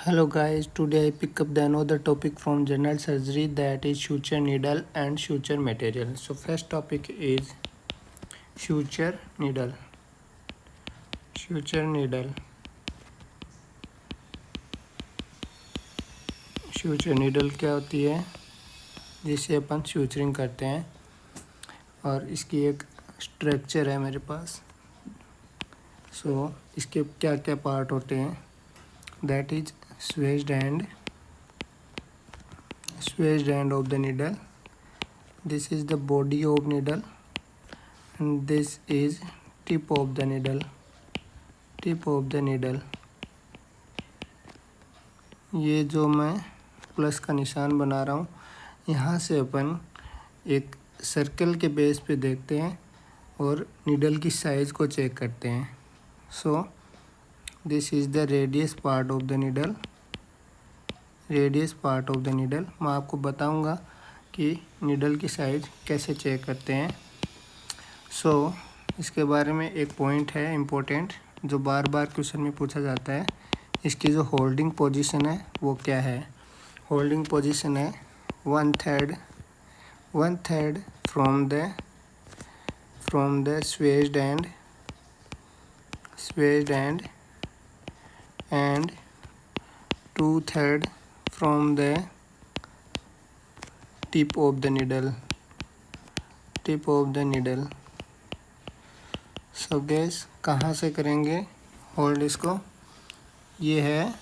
Hello guys, today I pick up the another topic from general surgery, that is suture needle and suture material. So first topic is suture needle. Suture needle. suture needle क्या होती है, जिसे अपन suturing करते हैं, और इसकी एक structure है मेरे पास. सो इसके क्या क्या पार्ट होते हैं, that is swedged end of the needle. This is the body of needle and this is tip of the needle. ये जो मैं प्लस का निशान बना रहा हूँ, यहाँ से अपन एक सर्कल के बेस पे देखते हैं और नीडल की साइज़ को चेक करते हैं. So this is the radius part of the needle. मैं आपको बताऊंगा कि नीडल की साइज़ कैसे चेक करते हैं. सो इसके बारे में एक पॉइंट है इम्पोर्टेंट, जो बार बार क्वेश्चन में पूछा जाता है. इसकी जो होल्डिंग पोजीशन है वो क्या है. होल्डिंग पोजीशन है one third from the swedged end and 2/3 from the tip of the needle. So guys, कहाँ से करेंगे होल्ड इसको. ये है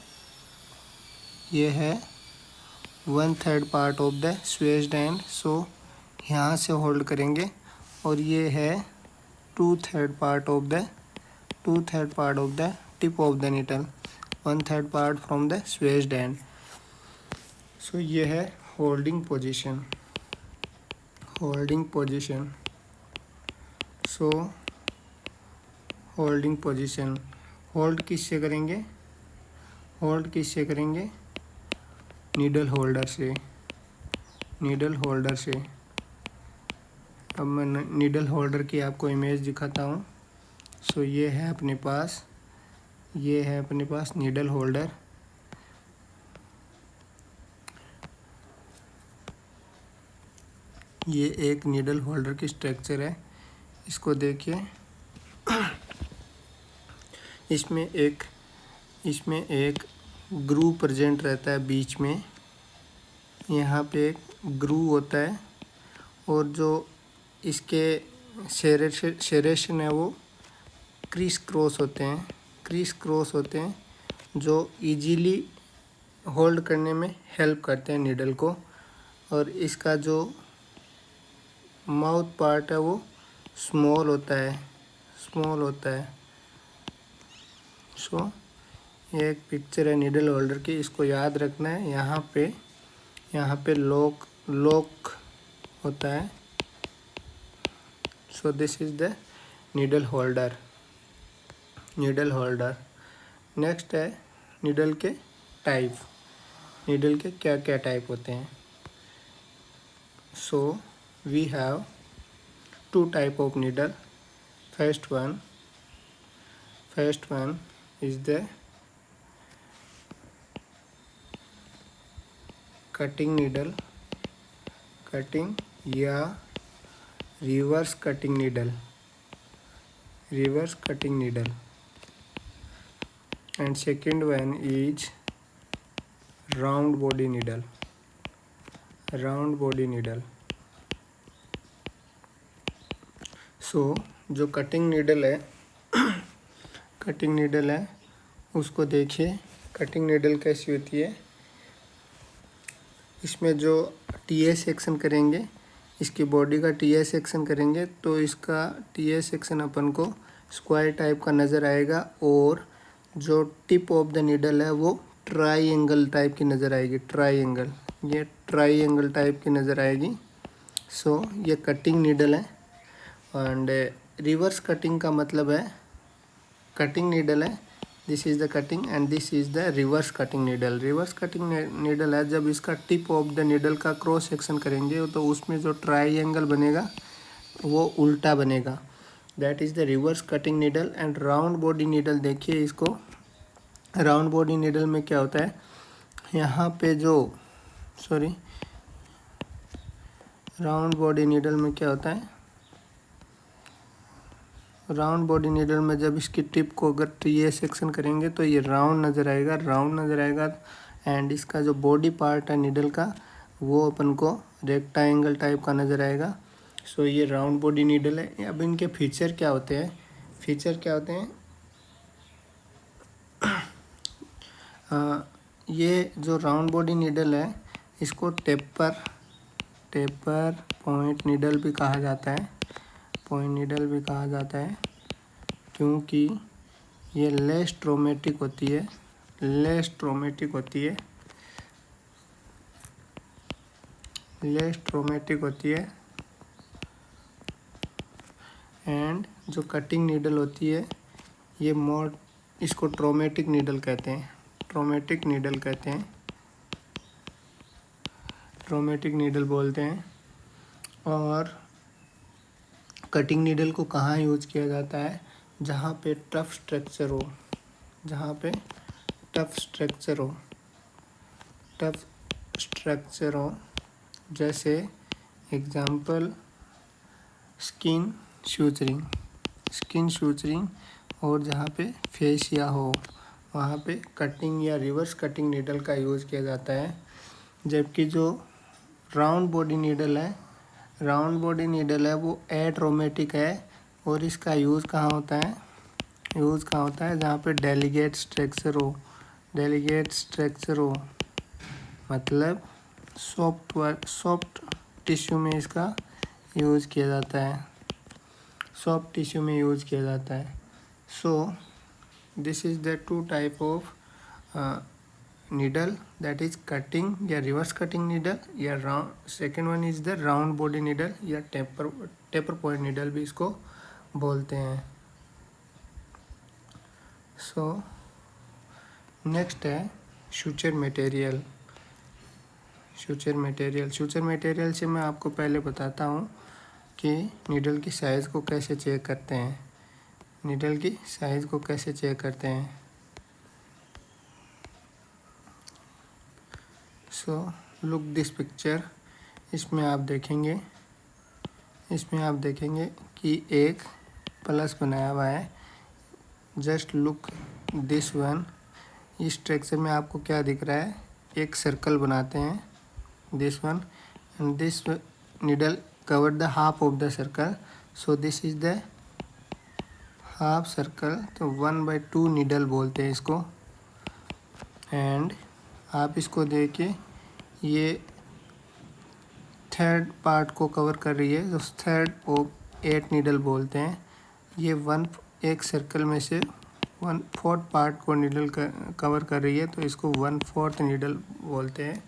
1/3 part of the swedged end. सो यहाँ से होल्ड करेंगे. और ये है 2/3 part of the tip of the needle. 1/3 part from the swedged end. सो ये है होल्डिंग पोजीशन. सो होल्डिंग पोजीशन होल्ड किससे करेंगे, नीडल होल्डर से. अब मैं नीडल होल्डर की आपको इमेज दिखाता हूँ. सो ये है अपने पास नीडल होल्डर. ये एक नीडल होल्डर की स्ट्रक्चर है. इसको देखिए, इसमें एक ग्रू प्रेजेंट रहता है बीच में. यहाँ पे एक ग्रू होता है और जो इसके सेरेशन है वो क्रिस क्रॉस होते हैं जो इजीली होल्ड करने में हेल्प करते हैं नीडल को. और इसका जो माउथ पार्ट है वो स्मॉल होता है. सो ये एक पिक्चर है नीडल होल्डर की, इसको याद रखना है. यहाँ पे लॉक होता है. So this is the needle holder. Next है नीडल के टाइप. नीडल के क्या क्या टाइप होते हैं. So we have 2 type of needle. First one is the cutting या reverse cutting needle. And second one is round body needle. So जो cutting needle है उसको देखिए. कटिंग नीडल कैसी होती है. इसमें जो टीए सेक्शन करेंगे, इसकी बॉडी का टीए सेक्शन करेंगे तो इसका टीए सेक्शन अपन को स्क्वायर टाइप का नज़र आएगा. और जो टिप ऑफ द नीडल है वो ट्राइंगल टाइप की नज़र आएगी. ये ट्राइंगल टाइप की नज़र आएगी. सो ये कटिंग नीडल है. एंड रिवर्स कटिंग का मतलब है, कटिंग नीडल है, this is the cutting and this is the reverse cutting needle. Reverse cutting needle है जब इसका टिप ऑफ द नीडल का क्रॉस सेक्शन करेंगे तो उसमें जो ट्राइंगल बनेगा वो उल्टा बनेगा. That is the reverse cutting needle. And round body needle देखिए इसको. राउंड बॉडी नीडल में क्या होता है, यहाँ पे जो राउंड बॉडी नीडल में क्या होता है, राउंड बॉडी नीडल में जब इसकी टिप को अगर टीए सेक्शन करेंगे तो ये राउंड नज़र आएगा, एंड इसका जो बॉडी पार्ट है नीडल का वो अपन को रेक्टेंगल टाइप का नज़र आएगा। सो ये राउंड बॉडी नीडल है। अब इनके फीचर क्या होते हैं, ये जो राउंड बॉडी नीडल है इसको टेपर पॉइंट नीडल भी कहा जाता है, क्योंकि ये लेस ट्रोमेटिक होती है, एंड जो कटिंग नीडल होती है ये मोर, इसको ट्रोमेटिक नीडल कहते हैं, ट्रोमेटिक नीडल बोलते हैं। और कटिंग नीडल को कहाँ यूज किया जाता है, जहाँ पे टफ स्ट्रक्चर हो, जैसे एग्जाम्पल स्किन सूचरिंग, और जहाँ पे फेशिया हो वहाँ पे कटिंग या रिवर्स कटिंग नीडल का यूज़ किया जाता है। जबकि जो राउंड बॉडी नीडल है वो एट्रोमेटिक है, और इसका यूज़ कहाँ होता है, जहाँ पे डेलीगेट स्ट्रक्चर हो, मतलब सॉफ्ट टिश्यू में इसका यूज़ किया जाता है, so this is the two type of needle, that is cutting या reverse cutting needle, या round, second one is the round body needle या टेपर पॉइंट needle भी इसको बोलते हैं। सो नेक्स्ट है सूचर मटेरियल से मैं आपको पहले बताता हूँ कि नीडल की साइज़ को कैसे चेक करते हैं। सो लुक दिस पिक्चर, इसमें आप देखेंगे कि एक प्लस बनाया हुआ है। जस्ट लुक दिस वन, इस स्ट्रक्चर में आपको क्या दिख रहा है, एक सर्कल बनाते हैं, this one, and this needle cover the half of the circle, so this is the half circle, तो 1/2 नीडल बोलते हैं इसको। एंड आप इसको देखिए, ये थर्ड पार्ट को कवर कर रही है, जो थर्ड ऑफ 8 नीडल बोलते हैं। ये एक सर्कल में से 1/4 पार्ट को नीडल कवर कर रही है, तो इसको 1/4 नीडल बोलते हैं।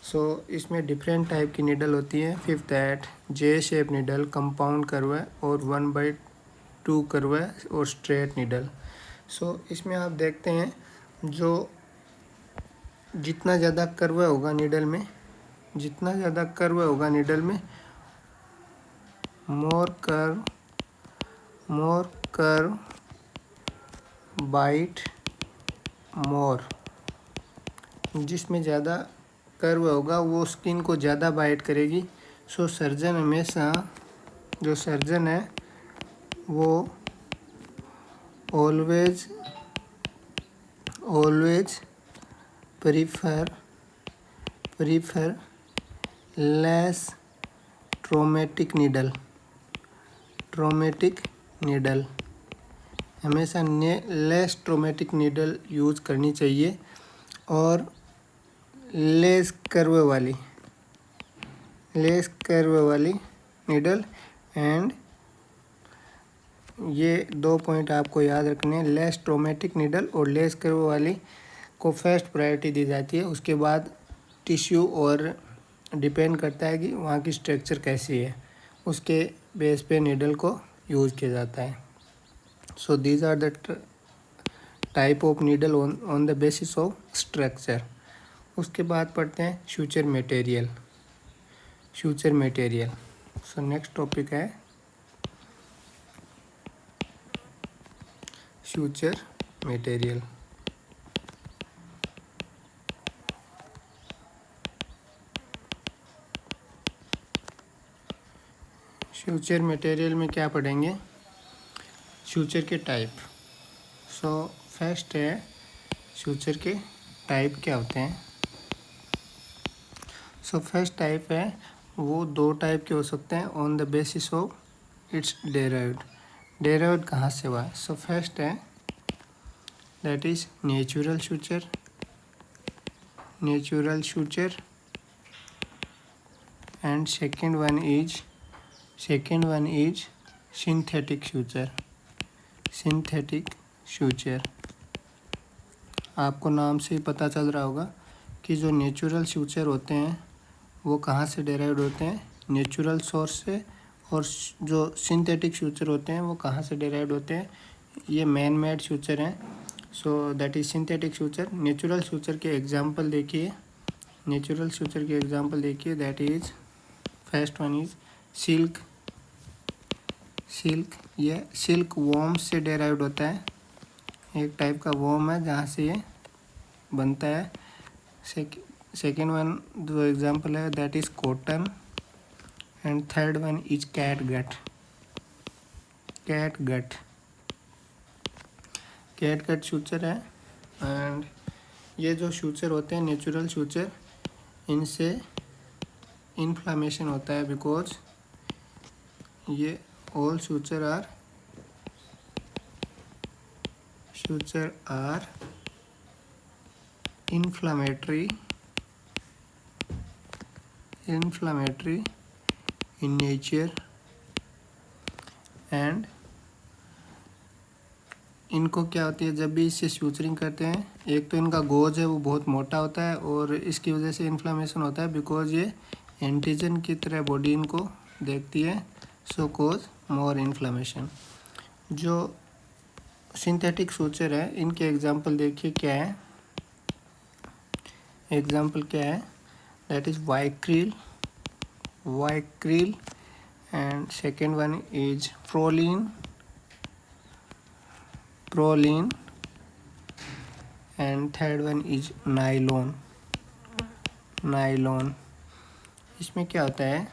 सो इसमें डिफरेंट टाइप की नीडल होती है। Fifth that J shape needle, compound curve है, और 1/2 कर्व है, और स्ट्रेट नीडल। सो इसमें आप देखते हैं जो जितना ज़्यादा कर्व होगा नीडल में, मोर कर्व बाइट मोर, जिसमें ज़्यादा कर्व होगा वो स्किन को ज़्यादा बाइट करेगी। सो सर्जन हमेशा, जो सर्जन है वो always prefer less traumatic needle, हमेशा लेस ट्रोमेटिक नीडल यूज करनी चाहिए, और लेस कर्व वाली नीडल। एंड ये 2 पॉइंट आपको याद रखने हैं, लेस ट्रोमेटिक नीडल और लेस कर्व वाली को फर्स्ट प्रायोरिटी दी जाती है। उसके बाद टिश्यू, और डिपेंड करता है कि वहाँ की स्ट्रक्चर कैसी है, उसके बेस पे नीडल को यूज़ किया जाता है। So these are the type of needle on the basis of structure. उसके बाद पढ़ते हैं suture material. So next topic है सूचर मटेरियल। फ्यूचर मटेरियल में क्या पढ़ेंगे, फ्यूचर के टाइप। सो फर्स्ट है फ्यूचर के टाइप क्या होते हैं। सो फर्स्ट टाइप है वो दो टाइप के हो सकते हैं on the basis of its derived. Derived कहाँ से हुआ। सो फर्स्ट है that is natural future, natural future, and second one is synthetic future, synthetic future. आपको नाम से ही पता चल रहा होगा कि जो नेचुरल फ्यूचर होते हैं वो कहाँ से डेराइव्ड होते हैं, नेचुरल सोर्स से, और जो सिंथेटिक फ्यूचर होते हैं वो कहाँ से डेराइव्ड होते हैं, ये मैन मेड फ्यूचर हैं। So that is synthetic future. Natural future के एग्जांपल देखिए, नेचुरल फ्यूचर के एग्जांपल देखिए, that is first one is silk. Silk, ये सिल्क वॉर्म से डेराइव्ड होता है, एक टाइप का वॉर्म है जहाँ से ये बनता है। सेकेंड वन जो एग्जांपल है that is cotton, and third one is catgut. Catgut future है। एंड ये जो फ्यूचर होते हैं नेचुरल फ्यूचर, इनसे इन्फ्लामेशन होता है बिकॉज ये all suture are inflammatory in nature, and इनको क्या होती है जब भी इससे फ्यूचरिंग करते हैं, एक तो इनका गोज है वो बहुत मोटा होता है और इसकी वजह से इन्फ्लामेशन होता है बिकॉज ये एंटीजन की तरह बॉडी इनको देखती है, सो कोज मोर इन्फ्लामेशन। जो सिंथेटिक फ्यूचर है इनके एग्जांपल देखिए क्या है, एग्जांपल क्या है, that is Vicryl, and second one is Prolene, and third one is nylon. इसमें क्या होता है,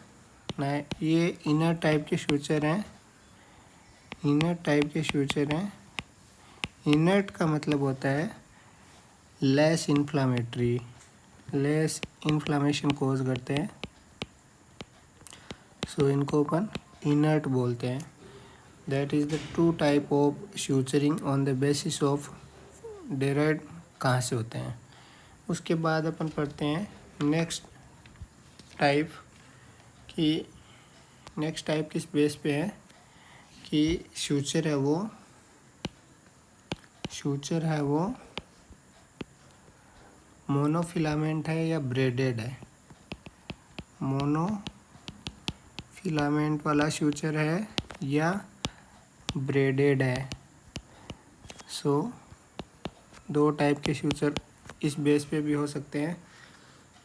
ये इनर टाइप के फ्यूचर हैं, इनर्ट का मतलब होता है लेस इन्फ्लामेशन कोज करते हैं, सो इनको अपन इनर्ट बोलते हैं। That is the two type of suturing on the basis of derived कहाँ से होते हैं। उसके बाद अपन पढ़ते हैं नेक्स्ट टाइप किस बेस पे है कि फ्यूचर है वो मोनोफिलामेंट है या ब्रेडेड है। मोनोफिलामेंट वाला फ्यूचर है या ब्रेडेड है। सो दो टाइप के फ्यूचर इस बेस पे भी हो सकते हैं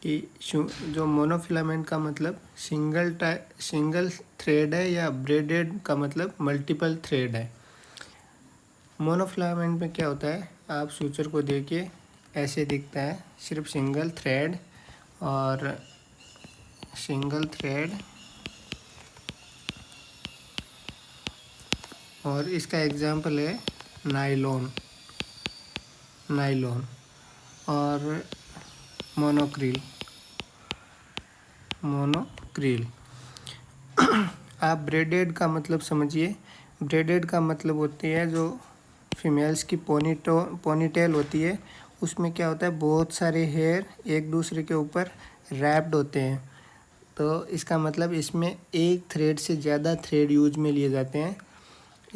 कि जो मोनोफिलामेंट का मतलब सिंगल थ्रेड है या ब्रेडेड का मतलब मल्टीपल थ्रेड है। मोनोफिलामेंट में क्या होता है, आप फ्यूचर को देखिए ऐसे दिखता है, सिर्फ सिंगल थ्रेड और इसका एग्जांपल है नाइलॉन और मोनोक्रिल। आप ब्रेडेड का मतलब समझिए, ब्रेडेड का मतलब होती है जो फीमेल्स की पोनीटेल होती है, उसमें क्या होता है बहुत सारे हेयर एक दूसरे के ऊपर रैप्ड होते हैं, तो इसका मतलब इसमें एक थ्रेड से ज़्यादा थ्रेड यूज में लिए जाते हैं,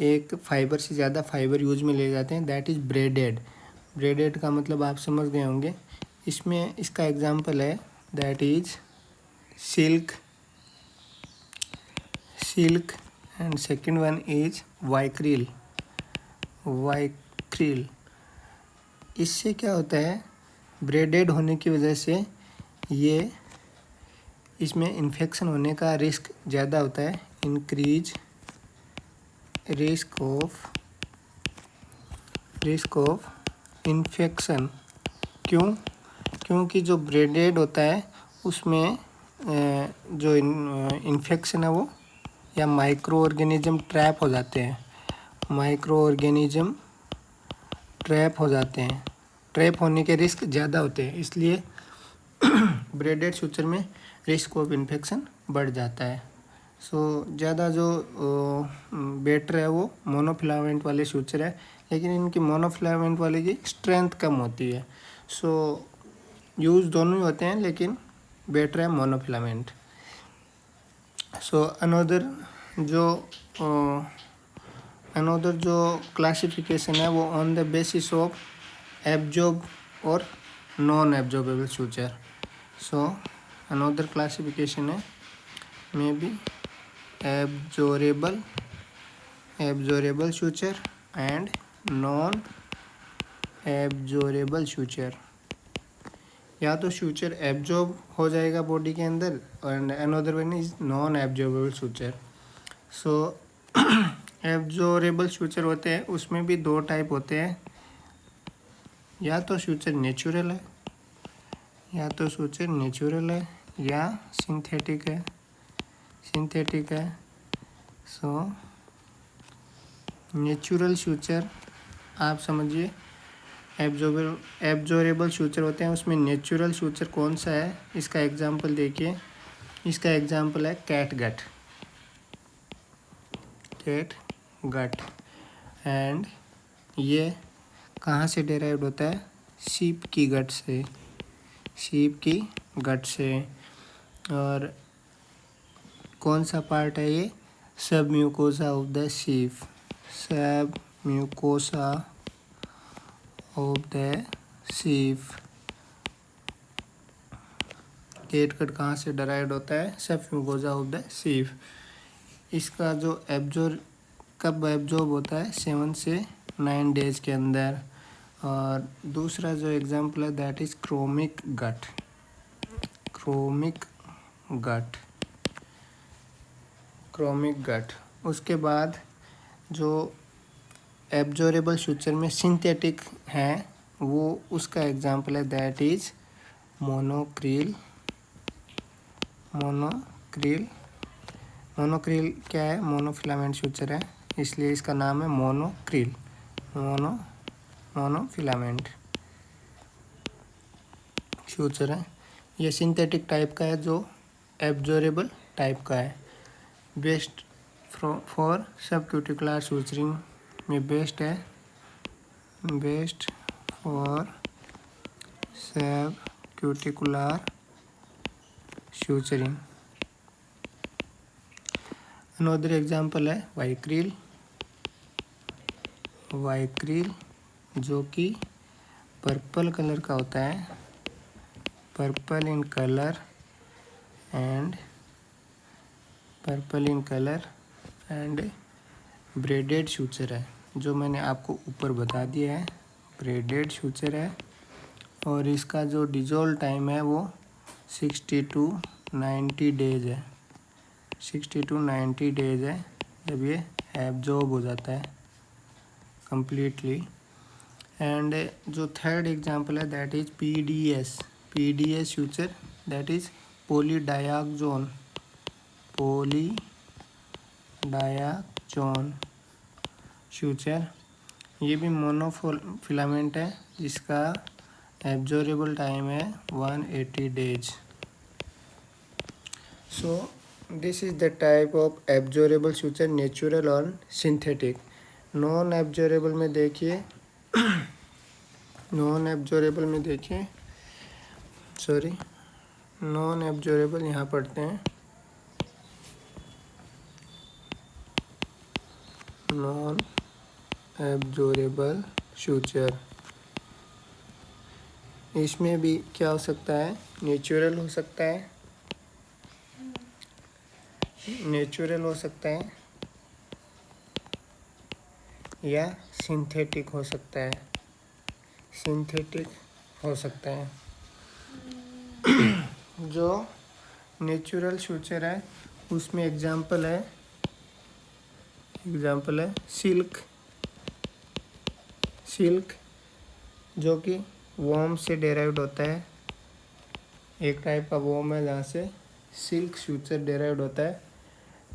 एक फाइबर से ज़्यादा फाइबर यूज में लिए जाते हैं, दैट इज़ ब्रेडेड का मतलब आप समझ गए होंगे। इसमें इसका एग्जांपल है that is silk, and second one is Vicryl. इससे क्या होता है, ब्रेडेड होने की वजह से ये इसमें इन्फेक्शन होने का रिस्क ज़्यादा होता है, इंक्रीज रिस्क ऑफ इन्फेक्शन। क्योंकि जो ब्रेडेड होता है उसमें जो इन्फेक्शन है वो या माइक्रो ऑर्गेनिज्म ट्रैप हो जाते हैं, माइक्रो ऑर्गेनिज्म ट्रैप हो जाते हैं, ट्रैप होने के रिस्क ज़्यादा होते हैं, इसलिए ब्रेडेड सूचर में रिस्क ऑफ इन्फेक्शन बढ़ जाता है। सो ज़्यादा जो बेटर है वो मोनोफिलामेंट वाले सूचर है, लेकिन इनकी मोनोफिलामेंट वाले की स्ट्रेंथ कम होती है। सो यूज़ दोनों ही होते हैं, लेकिन बेटर है मोनोफिलामेंट। सो अनदर जो क्लासिफिकेशन है वो on the basis of absorb और non absorbable suture. So another classification है may be absorbable suture and non absorbable suture. या तो सूचर एब्जॉर्ब हो जाएगा बॉडी के अंदर, और another one is non absorbable suture. So absorbable suture होते हैं, उसमें भी दो टाइप होते हैं, या तो सूचर नेचुरल है, या सिंथेटिक है। सो नेचुरल सूचर आप समझिए, एब्जॉर्बेबल सूचर होते हैं, उसमें नेचुरल सूचर कौन सा है, इसका एग्जांपल देखिए। इसका एग्जांपल है कैटगट एंड ये कहाँ से डेराइव होता है, शीप की गट से। और कौन सा पार्ट है ये, सब mucosa of the sheep, catgut कहाँ से डेराइव होता है, सब म्यूकोसा ऑफ द शीप। इसका जो कब एब्जॉर्ब होता है, 7 से 9 डेज के अंदर। और दूसरा जो एग्जांपल है दैट इज क्रोमिक गट। उसके बाद जो एब्जॉर्बेबल सूचर में सिंथेटिक है, वो उसका एग्जांपल है दैट इज मोनोक्रिल क्या है, मोनोफिलामेंट सूचर है, इसलिए इसका नाम है मोनोफिलामेंट सूचर है। ये सिंथेटिक टाइप का है, जो एब्जॉर्बेबल टाइप का है। बेस्ट फॉर सबक्यूटिकुलर सूचरिंग में best for subcuticular suturing. Another example है वाइक्रील, जो कि पर्पल कलर का होता है, purple in colour and braided suture है, जो मैंने आपको ऊपर बता दिया है, ब्रेडेड सूचर है। और इसका जो डिजोल्व टाइम है वो 60 to 90 डेज है, 60 to 90 डेज है, जब ये एब्जॉर्ब हो जाता है कंप्लीटली। एंड जो थर्ड एग्जांपल है that is PDS suture, that is polydioxanone suture. ये भी मोनोफिलामेंट है, जिसका एब्जॉर्बेबल टाइम है 180 days. So this is the type of absorbable suture, natural और सिंथेटिक। नॉन एब्जॉर्बेबल में देखिए नॉन एब्जॉर्बेबल यहाँ पढ़ते हैं, नॉन एब्जॉर्बेबल सूचर। इसमें भी क्या हो सकता है, नेचुरल हो सकता है या सिंथेटिक हो सकता है। जो नेचुरल सूचर है उसमें एग्जांपल है सिल्क, जो कि वॉर्म से डेराइव्ड होता है, एक टाइप का वॉर्म है जहाँ से सिल्क सूचर डेराइव्ड होता है।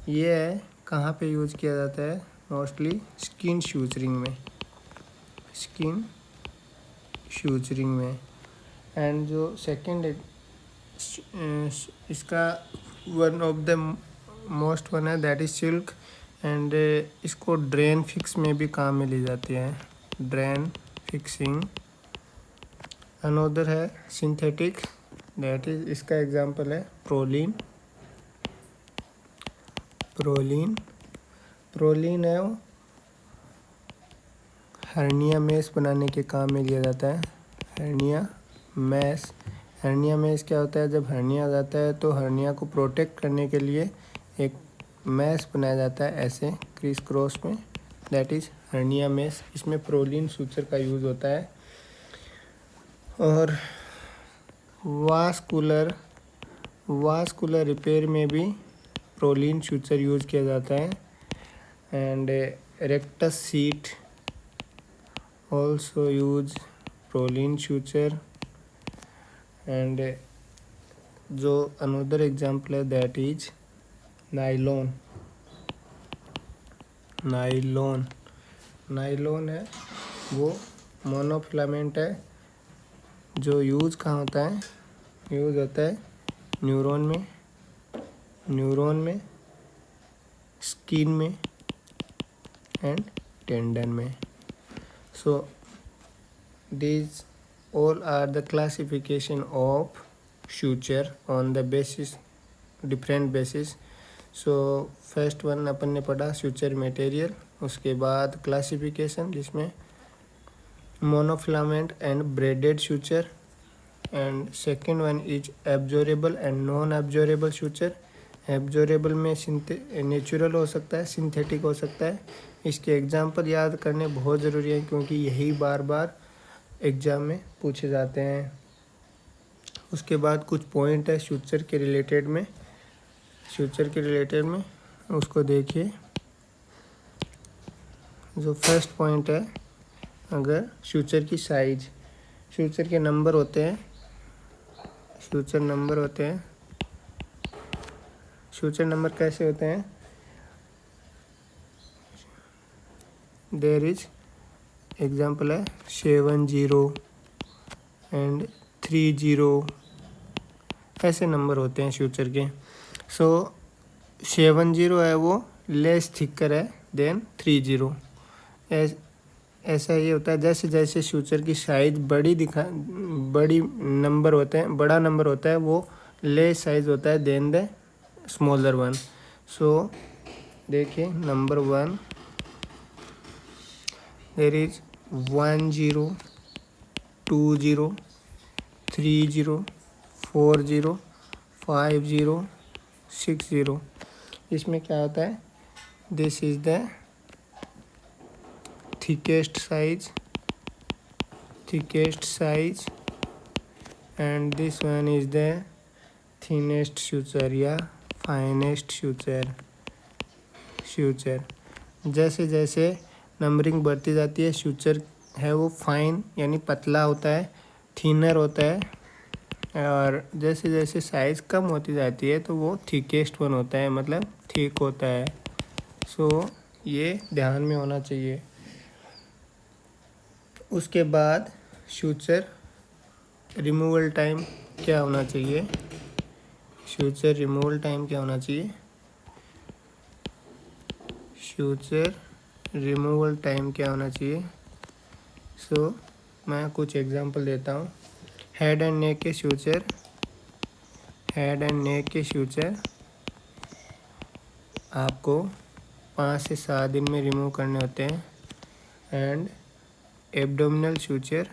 ये है कहाँ पे यूज़ किया जाता है? मोस्टली स्किन शूजरिंग में, स्किन शूजरिंग में। एंड जो सेकंड इसका one of the most one है दैट इज सिल्क। एंड इसको ड्रेन फिक्स में भी काम में ली जाती है, ड्रेन फिक्सिंग। अनोदर है सिंथेटिक, दैट इज इसका एग्जांपल है प्रोलीन। प्रोलीन है वो हर्निया मेस बनाने के काम में लिया जाता है, हर्निया मेस। हर्निया मेस क्या होता है? जब हर्निया आ जाता है तो हर्निया को प्रोटेक्ट करने के लिए एक मैस बनाया जाता है ऐसे क्रिस क्रॉस में, दैट इज़ हर्निया मेस। इसमें प्रोलीन सूचर का यूज़ होता है। और वास्कुलर रिपेयर में भी प्रोलीन सूचर यूज़ किया जाता है। And rectus seat also use proline suture। And जो अनदर एग्जांपल है दैट इज नाइलॉन है वो मोनोफिलामेंट है जो यूज़ कहाँ होता है? यूज़ होता है न्यूरॉन में, स्किन में एंड टेंडन में। So these all are the classification of suture on the different basis। So first one अपन ने पढ़ा suture material, उसके बाद classification जिसमें monofilament and braided suture, and second one is absorbable and non-absorbable suture। Absorbable में natural हो सकता है, synthetic हो सकता है। इसके एग्जाम्पल याद करने बहुत ज़रूरी है क्योंकि यही बार बार एग्ज़ाम में पूछे जाते हैं। उसके बाद कुछ पॉइंट है सूचर के रिलेटेड में, उसको देखिए। जो फर्स्ट पॉइंट है, अगर सूचर की साइज, सूचर के नंबर होते हैं, सूचर नंबर कैसे होते हैं? देयर इज एग्जाम्पल है 70 एंड 30, ऐसे नंबर होते हैं सूचर के। सो 70 है वो लेस थिकर है देन 30। ऐसा ये होता है जैसे जैसे सूचर की साइज बड़ी नंबर होते हैं, बड़ा नंबर होता है वो लेस साइज होता है देन द स्मॉलर वन। सो देखिए नंबर 1 देयर इज 10, 20, 30, 40, 50, 60। इसमें क्या होता है? This is the thickest size and this one is the thinnest suture या फाइनेस्ट सूचर। जैसे जैसे नंबरिंग बढ़ती जाती है, सूचर है वो फाइन यानी पतला होता है, थिनर होता है, और जैसे जैसे साइज़ कम होती जाती है तो वो थिकेस्ट वन होता है, मतलब थिक होता है। सो ये ध्यान में होना चाहिए। उसके बाद सूचर रिमूवल टाइम क्या होना चाहिए? सूचर रिमूवल टाइम क्या होना चाहिए? सूचर रिमूवल टाइम क्या होना चाहिए? सो मैं कुछ एग्जांपल देता हूँ। हेड एंड नेक के सूचर आपको 5 से 7 दिन में रिमूव करने होते हैं। एंड एब्डोमिनल सूचर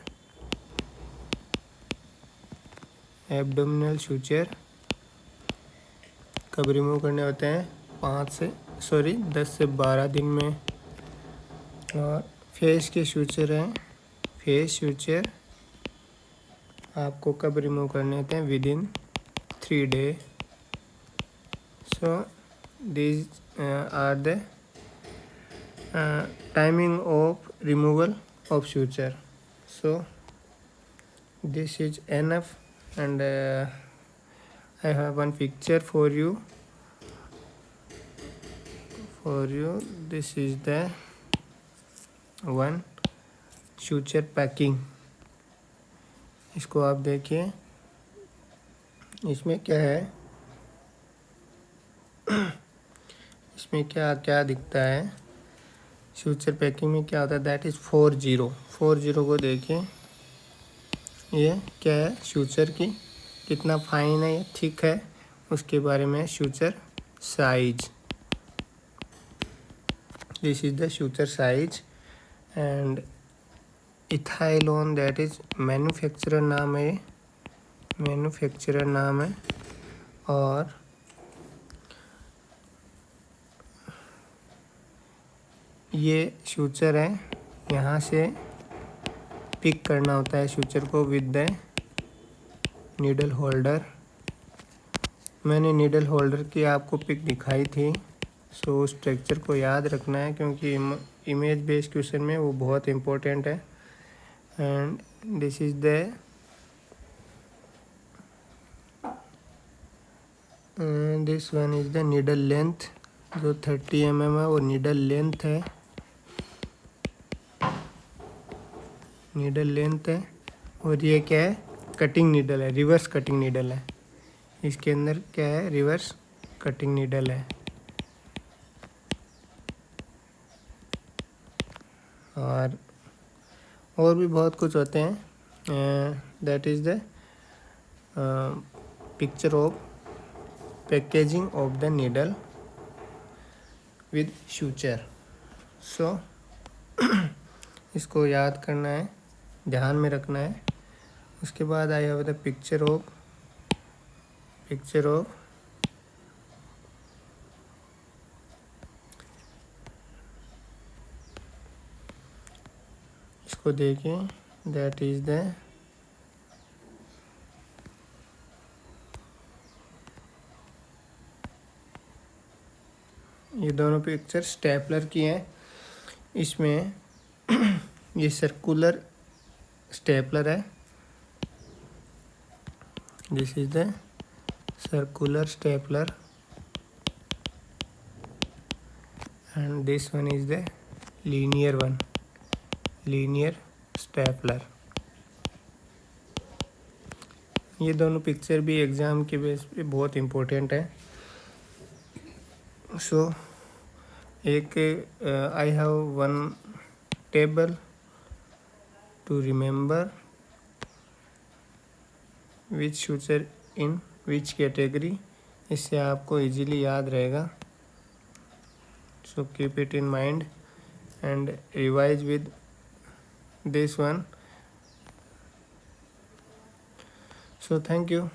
कब रिमूव करने होते हैं? 10 से 12 दिन में। और फेस के सूचर हैं, फेस सूचर आपको कब रिमूव करने होते हैं? Within 3 days। So these are the timing of removal of suture। So this is enough, and I have one picture for you for you. This is the one suture packing. इसको आप देखिए, इसमें क्या है, इसमें क्या क्या दिखता है। सुचर पैकिंग में क्या होता है, दैट इज़ 40 को देखिए। ये क्या है, सुचर की कितना फाइन है या थिक है, उसके बारे में suture size. This is the suture size. And Ethilon, that is manufacturer नाम है, मैन्युफैक्चरर नाम है। और ये सुचर है, यहाँ से पिक करना होता है सुचर को विद द नीडल होल्डर। मैंने नीडल होल्डर की आपको पिक दिखाई थी। सो स्ट्रक्चर को याद रखना है, क्योंकि इमेज बेस्ड क्वेश्चन में वो बहुत इम्पोर्टेंट है। And this is the this one is the needle length, जो 30 mm है वो नीडल लेंथ है, नीडल लेंथ है। और ये क्या है, कटिंग नीडल है, रिवर्स कटिंग नीडल है। इसके अंदर क्या है, रिवर्स कटिंग नीडल है। और भी बहुत कुछ होते हैं। That is the picture of packaging of the needle with suture. So इसको याद करना है, ध्यान में रखना है। उसके बाद I have the picture of इसको देखिए, दैट इज द ये दोनों पिक्चर स्टेपलर की हैं। इसमें ये सर्कुलर स्टेपलर है, this is the circular stapler, and this one is the linear one, linear stapler. ये दोनों पिक्चर भी एग्ज़ाम के बेस पे बहुत इम्पोर्टेंट है। सो एक I have one table to remember which suture in which category, इससे आपको इजीली याद रहेगा। So keep it in mind and revise with this one. So thank you.